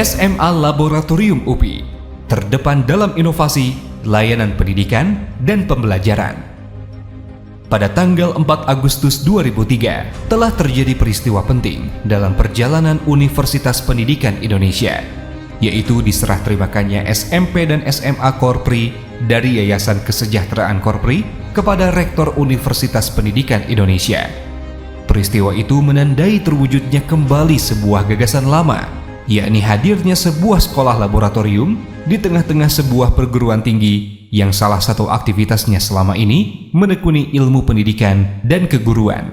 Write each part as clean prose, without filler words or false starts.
SMA Laboratorium UPI, terdepan dalam inovasi, layanan pendidikan, dan pembelajaran. Pada tanggal 4 Agustus 2003, telah terjadi peristiwa penting dalam perjalanan Universitas Pendidikan Indonesia, yaitu diserah terimakannya SMP dan SMA Korpri dari Yayasan Kesejahteraan Korpri kepada Rektor Universitas Pendidikan Indonesia. Peristiwa itu menandai terwujudnya kembali sebuah gagasan lama, yakni hadirnya sebuah sekolah laboratorium di tengah-tengah sebuah perguruan tinggi yang salah satu aktivitasnya selama ini menekuni ilmu pendidikan dan keguruan.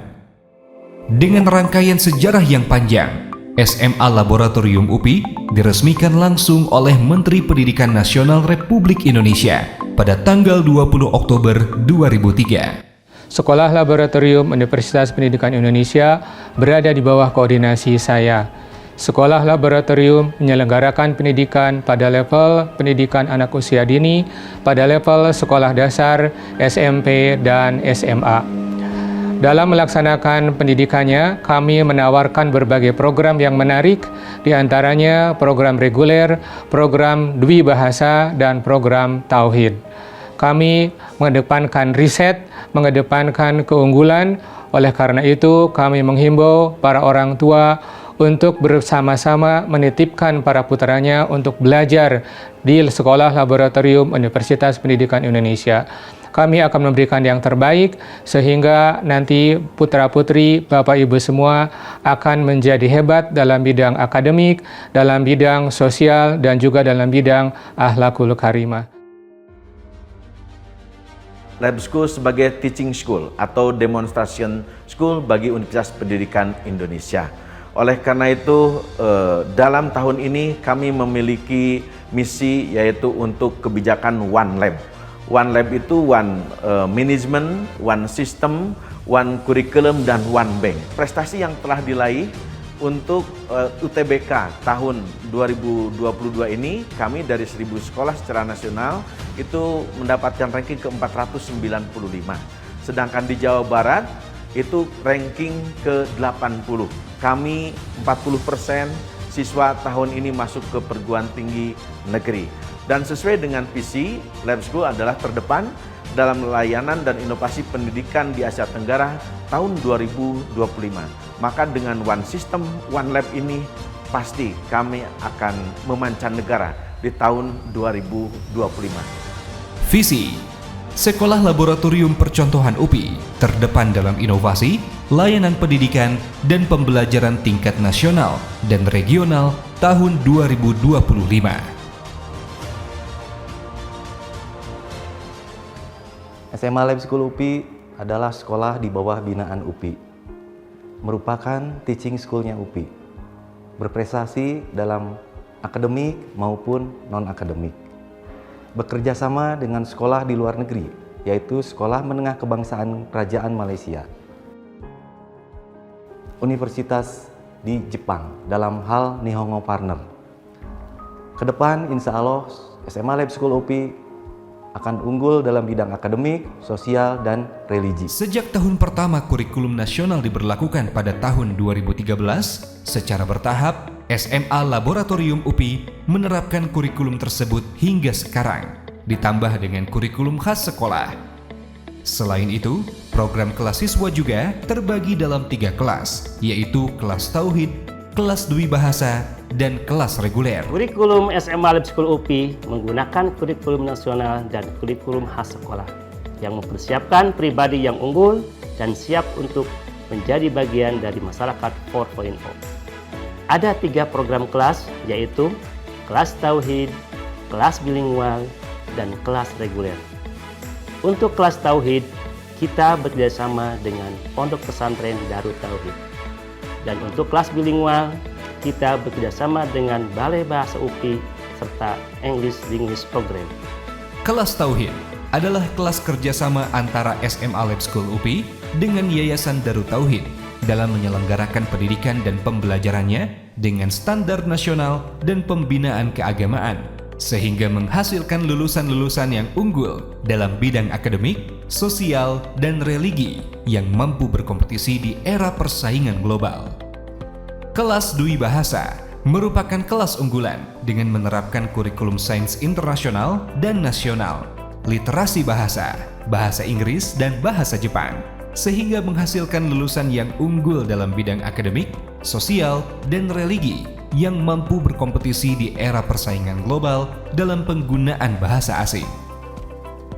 Dengan rangkaian sejarah yang panjang, SMA Laboratorium UPI diresmikan langsung oleh Menteri Pendidikan Nasional Republik Indonesia pada tanggal 20 Oktober 2003. Sekolah Laboratorium Universitas Pendidikan Indonesia berada di bawah koordinasi saya. Sekolah Laboratorium menyelenggarakan pendidikan pada level pendidikan anak usia dini, pada level sekolah dasar, SMP, dan SMA. Dalam melaksanakan pendidikannya, kami menawarkan berbagai program yang menarik, di antaranya program reguler, program Dwibahasa, dan program Tauhid. Kami mengedepankan riset, mengedepankan keunggulan. Oleh karena itu, kami menghimbau para orang tua untuk bersama-sama menitipkan para putranya untuk belajar di Sekolah Laboratorium Universitas Pendidikan Indonesia. Kami akan memberikan yang terbaik sehingga nanti putra-putri, Bapak Ibu semua akan menjadi hebat dalam bidang akademik, dalam bidang sosial, dan juga dalam bidang akhlakul karimah. Lab School sebagai teaching school atau demonstration school bagi Universitas Pendidikan Indonesia. Oleh karena itu, dalam tahun ini kami memiliki misi yaitu untuk kebijakan One Lab. One Lab itu One Management, One System, One Curriculum, dan One Bank. Prestasi yang telah diraih untuk UTBK tahun 2022 ini, kami dari 1000 sekolah secara nasional itu mendapatkan ranking ke-495. Sedangkan di Jawa Barat itu ranking ke-80. Kami 40% siswa tahun ini masuk ke perguruan tinggi negeri. Dan sesuai dengan visi, Lab School adalah terdepan dalam layanan dan inovasi pendidikan di Asia Tenggara tahun 2025. Maka dengan One System, One Lab ini pasti kami akan memancanegara di tahun 2025. Visi Sekolah Laboratorium Percontohan UPI terdepan dalam inovasi, layanan pendidikan, dan pembelajaran tingkat nasional dan regional tahun 2025. SMA Lab School UPI adalah sekolah di bawah binaan UPI, merupakan teaching school-nya UPI, berprestasi dalam akademik maupun non-akademik. Bekerja sama dengan sekolah di luar negeri, yaitu Sekolah Menengah Kebangsaan Kerajaan Malaysia, universitas di Jepang dalam hal Nihongo Partner. Kedepan, insya Allah, SMA Lab School UPI akan unggul dalam bidang akademik, sosial, dan religi. Sejak tahun pertama kurikulum nasional diberlakukan pada tahun 2013, secara bertahap, SMA Laboratorium UPI menerapkan kurikulum tersebut hingga sekarang, ditambah dengan kurikulum khas sekolah. Selain itu, program kelas siswa juga terbagi dalam 3 kelas, yaitu kelas Tauhid, kelas Dwibahasa, dan kelas reguler. Kurikulum SMA Lab School UPI menggunakan kurikulum nasional dan kurikulum khas sekolah yang mempersiapkan pribadi yang unggul dan siap untuk menjadi bagian dari masyarakat 4.0. Ada 3 program kelas, yaitu kelas Tauhid, kelas bilingual, dan kelas reguler. Untuk kelas Tauhid, kita bekerjasama dengan Pondok Pesantren Darut Tauhid. Dan untuk kelas bilingual, kita bekerjasama dengan Balai Bahasa UPI serta English Language Program. Kelas Tauhid adalah kelas kerjasama antara SMA Lab School UPI dengan Yayasan Darut Tauhid dalam menyelenggarakan pendidikan dan pembelajarannya dengan standar nasional dan pembinaan keagamaan, sehingga menghasilkan lulusan-lulusan yang unggul dalam bidang akademik, sosial, dan religi yang mampu berkompetisi di era persaingan global. Kelas Dwibahasa merupakan kelas unggulan dengan menerapkan kurikulum sains internasional dan nasional, literasi bahasa, bahasa Inggris, dan bahasa Jepang, sehingga menghasilkan lulusan yang unggul dalam bidang akademik, sosial, dan religi yang mampu berkompetisi di era persaingan global dalam penggunaan bahasa asing.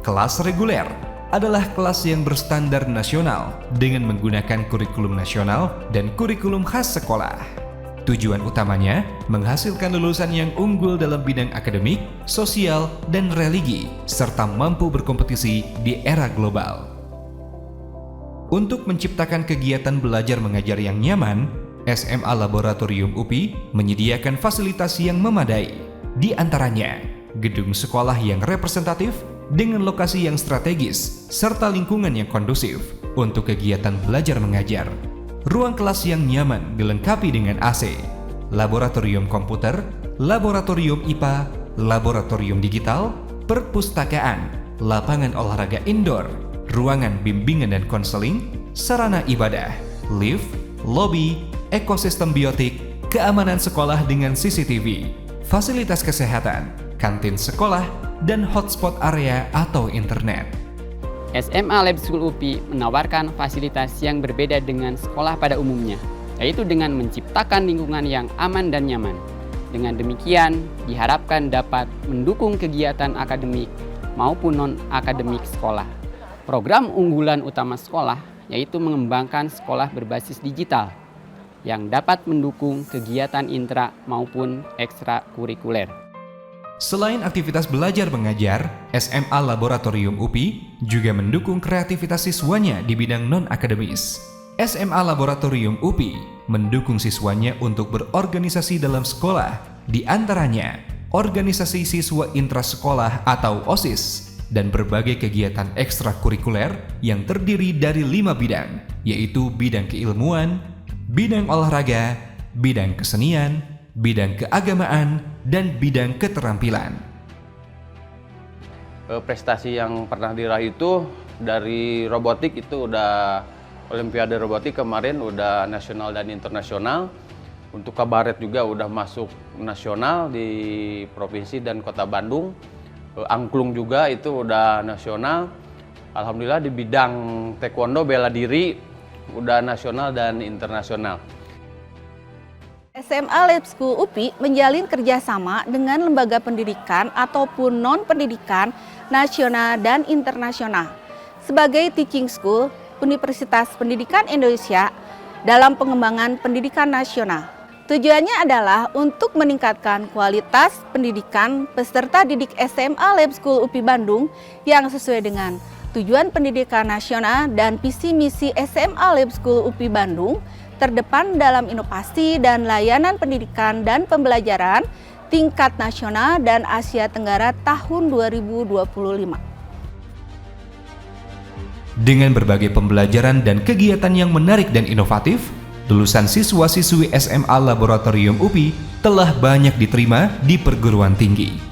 Kelas reguler adalah kelas yang berstandar nasional dengan menggunakan kurikulum nasional dan kurikulum khas sekolah. Tujuan utamanya menghasilkan lulusan yang unggul dalam bidang akademik, sosial, dan religi, serta mampu berkompetisi di era global. Untuk menciptakan kegiatan belajar mengajar yang nyaman, SMA Laboratorium UPI menyediakan fasilitas yang memadai, di antaranya gedung sekolah yang representatif dengan lokasi yang strategis serta lingkungan yang kondusif untuk kegiatan belajar mengajar. Ruang kelas yang nyaman dilengkapi dengan AC, laboratorium komputer, laboratorium IPA, laboratorium digital, perpustakaan, lapangan olahraga indoor, ruangan bimbingan dan konseling, sarana ibadah, lift, lobi, ekosistem biotik, keamanan sekolah dengan CCTV, fasilitas kesehatan, kantin sekolah, dan hotspot area atau internet. SMA Lab School UPI menawarkan fasilitas yang berbeda dengan sekolah pada umumnya, yaitu dengan menciptakan lingkungan yang aman dan nyaman. Dengan demikian, diharapkan dapat mendukung kegiatan akademik maupun non-akademik sekolah. Program unggulan utama sekolah yaitu mengembangkan sekolah berbasis digital yang dapat mendukung kegiatan intra maupun ekstrakurikuler. Selain aktivitas belajar mengajar, SMA Laboratorium UPI juga mendukung kreativitas siswanya di bidang non-akademis. SMA Laboratorium UPI mendukung siswanya untuk berorganisasi dalam sekolah, di antaranya organisasi siswa intrasekolah atau OSIS, dan berbagai kegiatan ekstrakurikuler yang terdiri dari 5 bidang, yaitu bidang keilmuan, bidang olahraga, bidang kesenian, bidang keagamaan, dan bidang keterampilan. Prestasi yang pernah diraih itu dari robotik itu udah Olimpiade robotik kemarin udah nasional dan internasional. Untuk kabaret juga udah masuk nasional di provinsi dan kota Bandung. Angklung juga itu udah nasional. Alhamdulillah di bidang taekwondo bela diri udah nasional dan internasional. SMA Lab School UPI menjalin kerjasama dengan lembaga pendidikan ataupun non-pendidikan nasional dan internasional sebagai teaching school Universitas Pendidikan Indonesia dalam pengembangan pendidikan nasional. Tujuannya adalah untuk meningkatkan kualitas pendidikan peserta didik SMA Lab School UPI Bandung yang sesuai dengan tujuan pendidikan nasional dan visi misi SMA Lab School UPI Bandung terdepan dalam inovasi dan layanan pendidikan dan pembelajaran tingkat nasional dan Asia Tenggara tahun 2025. Dengan berbagai pembelajaran dan kegiatan yang menarik dan inovatif, lulusan siswa-siswi SMA Laboratorium UPI telah banyak diterima di perguruan tinggi.